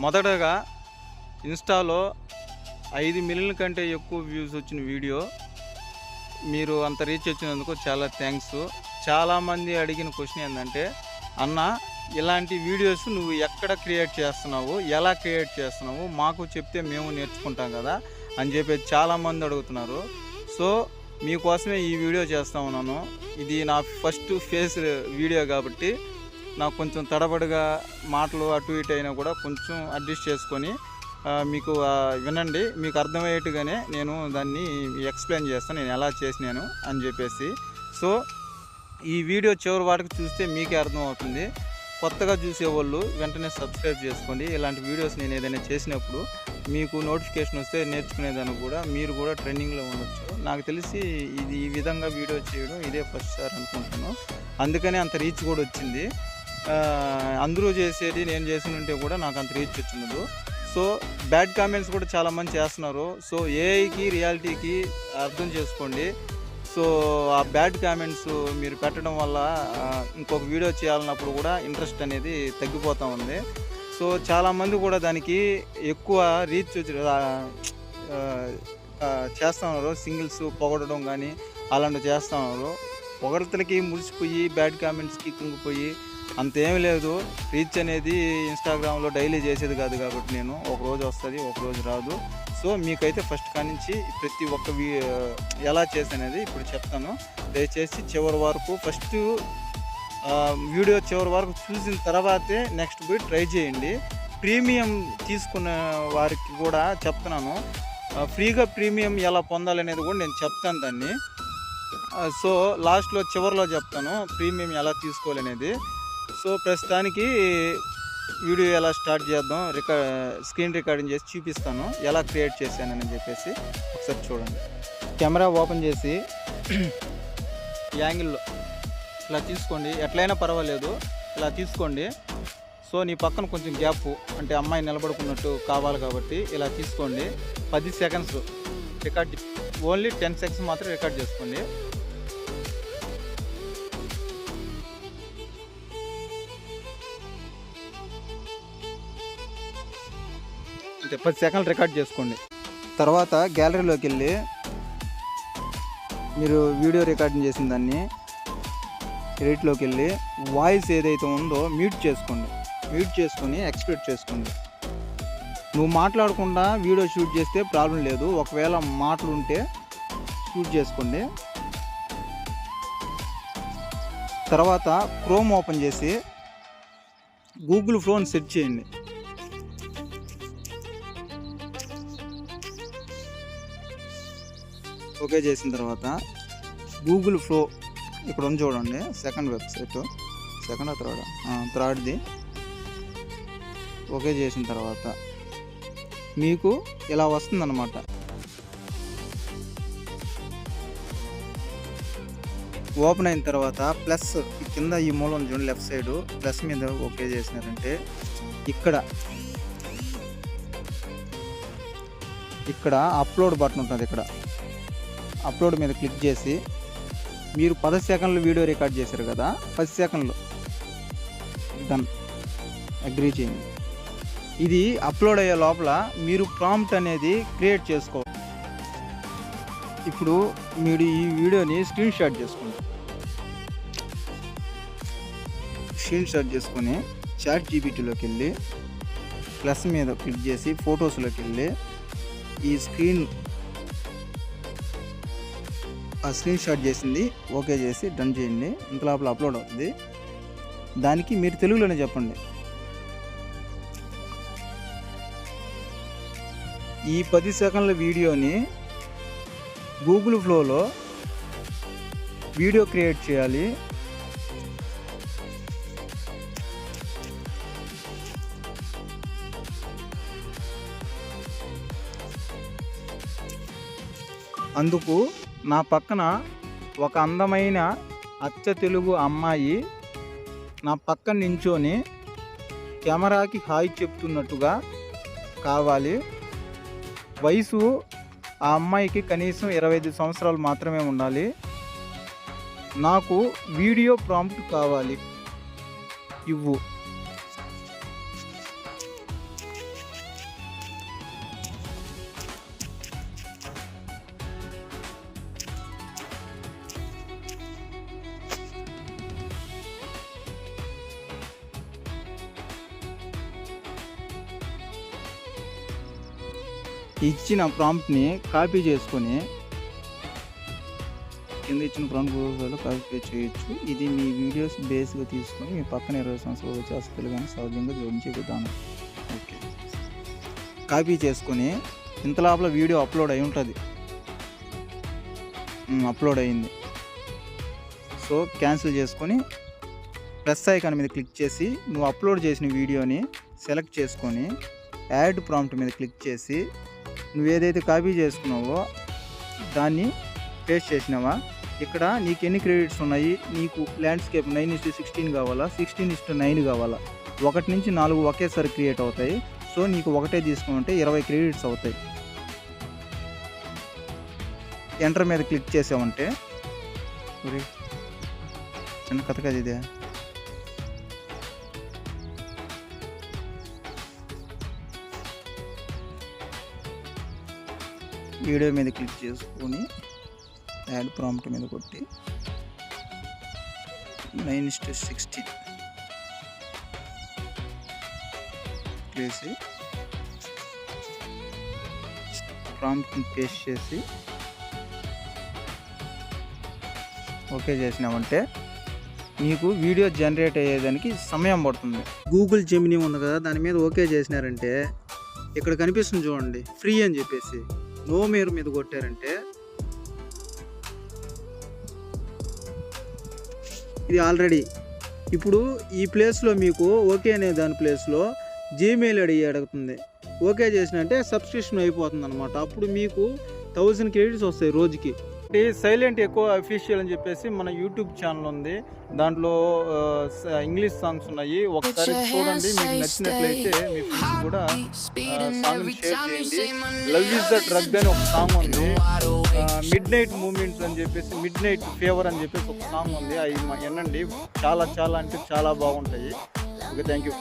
మొదటగా ఇన్స్టాలో 5 మిలియన్ల కంటే ఎక్కువ వ్యూస్ వచ్చిన వీడియో, మీరు అంత రీచ్ వచ్చినందుకు చాలా థ్యాంక్స్. చాలామంది అడిగిన క్వశ్చన్ ఏంటంటే, అన్న ఇలాంటి వీడియోస్ నువ్వు ఎక్కడ క్రియేట్ చేస్తున్నావు, ఎలా క్రియేట్ చేస్తున్నావు, మాకు చెప్తే మేము నేర్చుకుంటాం కదా అని చెప్పి చాలామంది అడుగుతున్నారు. సో మీకోసమే ఈ వీడియో చేస్తా ఉన్నాను. ఇది నా ఫస్ట్ ఫేస్ వీడియో కాబట్టి నాకు కొంచెం తడబడిగా మాటలు అటు ఇటు అయినా కూడా కొంచెం అడ్జస్ట్ చేసుకొని మీకు వినండి. మీకు అర్థమయ్యేట్టుగానే నేను దాన్ని ఎక్స్ప్లెయిన్ చేస్తాను, నేను ఎలా చేసినాను అని చెప్పేసి. సో ఈ వీడియో చివరి వాటికి చూస్తే మీకే అర్థమవుతుంది. కొత్తగా చూసేవాళ్ళు వెంటనే సబ్స్క్రైబ్ చేసుకోండి. ఇలాంటి వీడియోస్ నేను ఏదైనా చేసినప్పుడు మీకు నోటిఫికేషన్ వస్తే నేర్చుకునేదానికి కూడా మీరు కూడా ట్రెండింగ్లో ఉండొచ్చు. నాకు తెలిసి ఇది ఈ విధంగా వీడియో చేయడం ఇదే ఫస్ట్ సార్ అనుకుంటున్నాను. అందుకనే అంత రీచ్ కూడా వచ్చింది. అందరూ చేసేది నేను చేసి ఉంటే కూడా నాకు అంత రీచ్ వచ్చిండదు. సో బ్యాడ్ కామెంట్స్ కూడా చాలామంది చేస్తున్నారు. సో ఏఐకి రియాలిటీకి అర్థం చేసుకోండి. సో ఆ బ్యాడ్ కామెంట్స్ మీరు పెట్టడం వల్ల ఇంకొక వీడియో చేయాలన్నప్పుడు కూడా ఇంట్రెస్ట్ అనేది తగ్గిపోతూ ఉంది. సో చాలామంది కూడా దానికి ఎక్కువ రీచ్ చేస్తూ ఉన్నారు. సింగిల్స్ పొగడడం కానీ అలాంటివి చేస్తూ ఉన్నారు. పొగడతలకి మురిసిపోయి బ్యాడ్ కామెంట్స్కి కుంగిపోయి అంతేమీ లేదు. రీచ్ అనేది ఇన్స్టాగ్రామ్లో డైలీ చేసేది కాదు కాబట్టి నేను ఒకరోజు వస్తుంది, ఒకరోజు రాదు. సో మీకైతే ఫస్ట్ కానించి ప్రతి ఒక్క ఎలా చేసేది ఇప్పుడు చెప్తాను. దయచేసి చివరి వరకు ఫస్ట్ వీడియో చివరి వరకు చూసిన తర్వాతే నెక్స్ట్ పోయి ట్రై చేయండి. ప్రీమియం తీసుకున్న వారికి కూడా చెప్తున్నాను. ఫ్రీగా ప్రీమియం ఎలా పొందాలనేది కూడా నేను చెప్తాను దాన్ని. సో లాస్ట్లో చివరిలో చెప్తాను ప్రీమియం ఎలా తీసుకోవాలనేది. సో ప్రస్తుతానికి వీడియో ఎలా స్టార్ట్ చేద్దాం, స్క్రీన్ రికార్డింగ్ చేసి చూపిస్తాను ఎలా క్రియేట్ చేశానని చెప్పేసి. ఒకసారి చూడండి. కెమెరా ఓపెన్ చేసి యాంగిల్లో ఇలా తీసుకోండి. ఎట్లయినా పర్వాలేదు, ఇలా తీసుకోండి. సో నీ పక్కన కొంచెం గ్యాప్ అంటే అమ్మాయి నిలబడుకున్నట్టు కావాలి కాబట్టి ఇలా తీసుకోండి. 10 సెకండ్స్ రికార్డ్, ఓన్లీ 10 సెకండ్స్ మాత్రం రికార్డ్ చేసుకోండి. అంటే 10 సెకండ్లు రికార్డ్ చేసుకోండి. తర్వాత గ్యాలరీలోకి వెళ్ళి మీరు వీడియో రికార్డింగ్ చేసిన దాన్ని ఎడిట్లోకి వెళ్ళి వాయిస్ ఏదైతే ఉందో మ్యూట్ చేసుకోండి. మ్యూట్ చేసుకొని ఎక్స్పోర్ట్ చేసుకోండి. నువ్వు మాట్లాడకుండా వీడియో షూట్ చేస్తే ప్రాబ్లం లేదు. ఒకవేళ మాటలు ఉంటే షూట్ చేసుకోండి. తర్వాత క్రోమ్ ఓపెన్ చేసి గూగుల్ ఫ్లోని సెర్చ్ చేయండి. ఓకే చేసిన తర్వాత గూగుల్ ఫ్లో ఇక్కడ ఉంది చూడండి, సెకండ్ వెబ్సైట్, సెకండ్ థర్డ్ది. ఓకే చేసిన తర్వాత మీకు ఇలా వస్తుందన్నమాట. ఓపెన్ అయిన తర్వాత ప్లస్ కింద ఈ మూల చూడండి, లెఫ్ట్ సైడ్ ప్లస్ మీద ఓకే చేసినారంటే ఇక్కడ అప్లోడ్ బటన్ ఉంటుంది. ఇక్కడ అప్లోడ్ మీద క్లిక్ చేసి మీరు 10 సెకండ్లు వీడియో రికార్డ్ చేశారు కదా, 10 సెకండ్లు డన్ అగ్రీ చేయండి. ఇది అప్లోడ్ అయ్యే లోపల మీరు ప్రాంప్ట్ అనేది క్రియేట్ చేసుకోవాలి. ఇప్పుడు మీరు ఈ వీడియోని స్క్రీన్ షాట్ చేసుకోండి. స్క్రీన్ షాట్ చేసుకొని చాట్ జీపీటీలోకి వెళ్ళి ప్లస్ మీద క్లిక్ చేసి ఫొటోస్లోకి వెళ్ళి ఈ స్క్రీన్ షాట్ చేసింది ఓకే చేసి డన్ చేయండి. ఇంత లోపల అప్లోడ్ అవుతుంది. దానికి మీరు తెలుగులోనే చెప్పండి. ఈ 10 సెకండ్ల వీడియోని గూగుల్ ఫ్లోలో వీడియో క్రియేట్ చేయాలి. అందుకు నా పక్కన ఒక అందమైన అచ్చ తెలుగు అమ్మాయి నా పక్కన నించొని కెమెరాకి హాయ్ చెప్తున్నట్టుగా కావాలి. వయసు ఆ అమ్మాయికి కనీసం 25 సంవత్సరాలు మాత్రమే ఉండాలి. నాకు వీడియో ప్రాంప్ట్ కావాలి, ఇవ్వు. ఇచ్చిన ప్రాంప్ట్ని కాపీ చేసుకొని కింద ఇచ్చిన ప్రాంప్ట్ కాపీ చేయొచ్చు. ఇది మీ వీడియోస్ బేస్గా తీసుకొని మీ పక్కన 20 సంవత్సరాలు వచ్చి అసలు కానీ సహజంగా జోడించే విధానం. ఓకే, కాపీ చేసుకొని ఇంత లోపల వీడియో అప్లోడ్ అయి ఉంటుంది. అప్లోడ్ అయింది. సో క్యాన్సిల్ చేసుకొని ప్లస్ ఐకాన్ మీద క్లిక్ చేసి నువ్వు అప్లోడ్ చేసిన వీడియోని సెలెక్ట్ చేసుకొని యాడ్ ప్రాంప్ట్ మీద క్లిక్ చేసి నువ్వు ఏదైతే కాపీ చేసుకున్నావో దాన్ని పేస్ట్ చేసినావా. ఇక్కడ నీకు ఎన్ని క్రెడిట్స్ ఉన్నాయి, నీకు ల్యాండ్స్కేప్ 9:16 కావాలా, 16:9 కావాలా, 1 నుంచి 4 ఒకేసారి క్రియేట్ అవుతాయి. సో నీకు ఒకటే తీసుకుంటే 20 క్రెడిట్స్ అవుతాయి. ఎంటర్ మీద క్లిక్ చేసామంటే చిన్న కథ కదా ఇదే. వీడియో మీద క్లిక్ చేసుకొని యాడ్ ప్రాంప్ట్ మీద కొట్టి 9:16 చేసి ప్రాంప్ట్ని పేస్ట్ చేసి ఓకే చేసినామంటే మీకు వీడియో జనరేట్ అయ్యేదానికి సమయం పడుతుంది. గూగుల్ జెమినీ ఉంది కదా, దాని మీద ఓకే చేసినారంటే ఇక్కడ కనిపిస్తుంది చూడండి, ఫ్రీ అని చెప్పేసి నో మేర్ మీద కొట్టారంటే ఇది ఆల్రెడీ ఇప్పుడు ఈ ప్లేస్లో మీకు ఓకే అనే దాని ప్లేస్లో జీమెయిల్ ఐడి అడుగుతుంది. ఓకే చేసినంటే సబ్స్క్రిప్షన్ అయిపోతుంది అనమాట. అప్పుడు మీకు 1000 క్రెడిట్స్ వస్తాయి రోజుకి. సైలెంట్ ఎక్కువ అఫీషియల్ అని చెప్పేసి మన యూట్యూబ్ ఛానల్ ఉంది. దాంట్లో ఇంగ్లీష్ సాంగ్స్ ఉన్నాయి. ఒకసారి చూడండి, మీకు నచ్చినట్లయితే మీ ఫ్రెండ్స్ కూడా సాంగ్ షేర్ చేయండి. లవ్ ఇస్ ద డ్రగ్ అని ఒక సాంగ్ ఉంది. మిడ్ నైట్ మూమెంట్స్ అని చెప్పేసి, మిడ్ నైట్ ఫీవర్ అని చెప్పేసి ఒక సాంగ్ ఉంది. అవి వినండి, చాలా చాలా అంటే చాలా బాగుంటాయి. Okay, thank you.